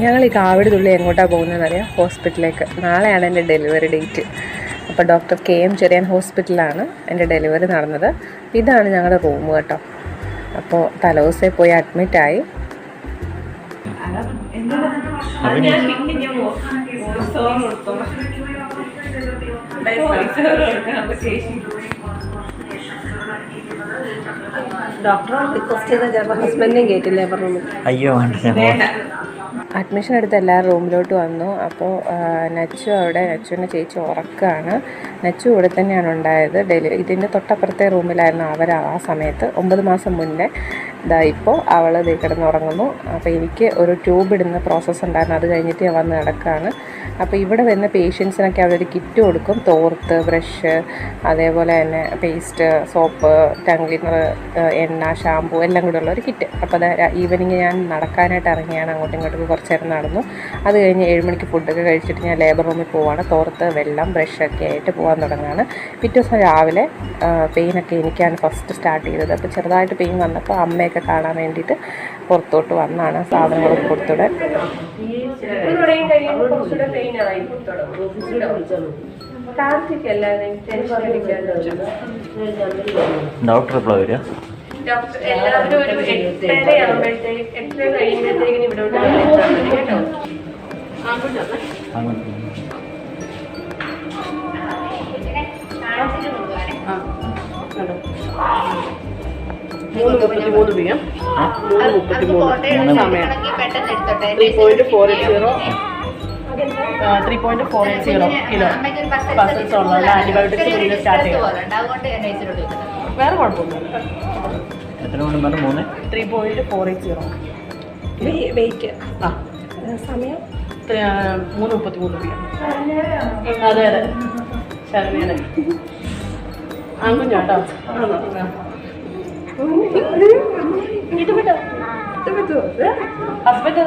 ഞങ്ങൾ ഈ കാവടി തുള്ളി എങ്ങോട്ടാണ് പോകുന്നതെന്നറിയാം? ഹോസ്പിറ്റലിലേക്ക്. നാളെയാണ് എൻ്റെ ഡെലിവറി ഡേറ്റ്. അപ്പോൾ ഡോക്ടർ KM ചെറിയാൻ ഹോസ്പിറ്റലിലാണ് എൻ്റെ ഡെലിവറി നടന്നത്. ഇതാണ് ഞങ്ങളുടെ റൂം കേട്ടോ. അപ്പോൾ തലേദിവസമേ പോയി അഡ്മിറ്റായി. ഡോക്ടർ റിക്വസ്റ്റ് ചെയ്ത ചിലപ്പോൾ ഹസ്ബൻഡിനെയും കയറ്റില്ല ലേബർ റൂമിൽ. അയ്യോ, അഡ്മിഷൻ എടുത്ത് എല്ലാവരും റൂമിലോട്ട് വന്നു. അപ്പോൾ നച്ചു അവിടെ, നച്ചുവിൻ്റെ ചേച്ചി ഉറക്കമാണ്. നച്ചു ഇവിടെ തന്നെയാണ് ഉണ്ടായത്. ഇതിൻ്റെ തൊട്ടപ്പുറത്തെ റൂമിലായിരുന്നു അവർ ആ സമയത്ത് 9 മാസം മുന്നേ. ഇപ്പോൾ അവൾ കിടന്ന് ഉറങ്ങുന്നു. അപ്പോൾ എനിക്ക് ഒരു ട്യൂബ് ഇടുന്ന പ്രോസസ്സ് ഉണ്ടായിരുന്നു. അത് കഴിഞ്ഞിട്ട് ഞാൻ വന്ന് കിടക്കുകയാണ്. അപ്പോൾ ഇവിടെ വരുന്ന പേഷ്യൻസിനൊക്കെ അവരൊരു കിറ്റ് കൊടുക്കും. തോർത്ത്, ബ്രഷ്, അതേപോലെ തന്നെ പേസ്റ്റ്, സോപ്പ്, ടങ് ക്ലീനർ, എണ്ണ, ഷാമ്പൂ എല്ലാം കൂടെ ഉള്ള ഒരു കിറ്റ്. അപ്പോൾ അത് ഈവനിങ് ഞാൻ നടക്കാനായിട്ട് ഇറങ്ങിയാണ്. അങ്ങോട്ടും ഇങ്ങോട്ടും കുറച്ച് നേരം നടന്നു. അത് കഴിഞ്ഞ് 7 മണിക്ക് ഫുഡൊക്കെ കഴിച്ചിട്ട് ഞാൻ ലേബർ റൂമിൽ പോവാണ്. തോർത്ത്, വെള്ളം, ബ്രഷൊക്കെ ആയിട്ട് പോകാൻ തുടങ്ങുകയാണ്. പിറ്റേ ദിവസം രാവിലെ പെയിനൊക്കെ എനിക്കാണ് ഫസ്റ്റ് സ്റ്റാർട്ട് ചെയ്തത്. അപ്പോൾ ചെറുതായിട്ട് പെയിൻ വന്നപ്പോൾ അമ്മയൊക്കെ കാണാൻ വേണ്ടിയിട്ട് പുറത്തോട്ട് വന്നാണ് സാധനങ്ങളൊക്കെ കൊടുത്തിടെ. ഡോക്ടർ എപ്പോഴാണ് വരിക? എല്ലാവരും ഒരു 8:30 ആകുമ്പോഴത്തേക്ക് 8:30 കഴിയുമ്പോഴത്തേക്കിന് ഇവിടെ കേട്ടോ. 3:33 PM 3:33 സമയം. 3.480 കിലോ പസൽസ് ഉള്ള ആൻറ്റിബയോട്ടിക്സ് പിന്നെ സ്റ്റാർട്ട് ചെയ്യും. വേറെ കുഴപ്പമൊന്നുമില്ല. 3.480 വെയിറ്റ്. സമയം 3:33 PM. അതെ അതെ, ശരണ്യാണ് ആൺകുഞ്ഞാട്ടോ. ഹസ്ബൻഡ്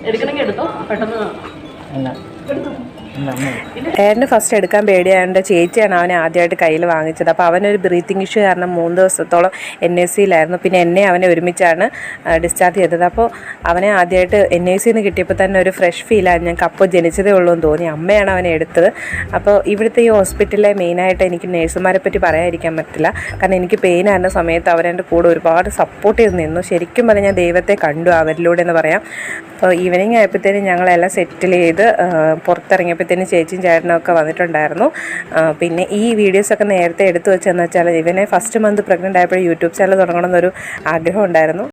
എടുക്കണമെങ്കിൽ എടുത്തോ, പെട്ടെന്ന് ഏട്ടന് ഫസ്റ്റ് എടുക്കാൻ പേടിയായതുകൊണ്ട് ചേച്ചിയാണ് അവനെ ആദ്യമായിട്ട് കയ്യിൽ വാങ്ങിച്ചത്. അപ്പോൾ അവനൊരു ബ്രീത്തിങ് ഇഷ്യൂ കാരണം 3 ദിവസത്തോളം NICയിലായിരുന്നു. പിന്നെ എന്നെ അവനെ ഒരുമിച്ചാണ് ഡിസ്ചാർജ് ചെയ്തത്. അപ്പോൾ അവനെ ആദ്യമായിട്ട് NICന്ന് കിട്ടിയപ്പോൾ തന്നെ ഒരു ഫ്രഷ് ഫീലായിരുന്നു. ഞങ്ങൾക്ക് അപ്പോൾ ജനിച്ചതേ ഉള്ളൂ എന്ന് തോന്നി. അമ്മയാണ് അവനെ എടുത്തത്. അപ്പോൾ ഇവിടുത്തെ ഈ ഹോസ്പിറ്റലിലെ മെയിനായിട്ട് എനിക്ക് നേഴ്സുമാരെ പറ്റി പറയാതിരിക്കാൻ പറ്റില്ല. കാരണം എനിക്ക് പെയിൻ ആയിരുന്ന സമയത്ത് അവരെൻ്റെ കൂടെ ഒരുപാട് സപ്പോർട്ട് ചെയ്ത് നിന്നു. ശരിക്കും പറഞ്ഞാൽ ഞാൻ ദൈവത്തെ കണ്ടു അവരിലൂടെ എന്ന് പറയാം. അപ്പോൾ ഈവനിങ് ആയപ്പോഴത്തേനും ഞങ്ങളെല്ലാം സെറ്റിൽ ചെയ്ത് പുറത്തിറങ്ങിയപ്പോഴത്തേനും ചേച്ചിയും ചേട്ടനും ഒക്കെ വന്നിട്ടുണ്ടായിരുന്നു. പിന്നെ ഈ വീഡിയോസൊക്കെ നേരത്തെ എടുത്തു വെച്ചതെന്ന് വെച്ചാൽ ഇവനെ ഫസ്റ്റ് മന്ത് പ്രഗ്നൻ്റ് ആയപ്പോൾ യൂട്യൂബ് ചാനൽ തുടങ്ങണമെന്നൊരു ആഗ്രഹം ഉണ്ടായിരുന്നു.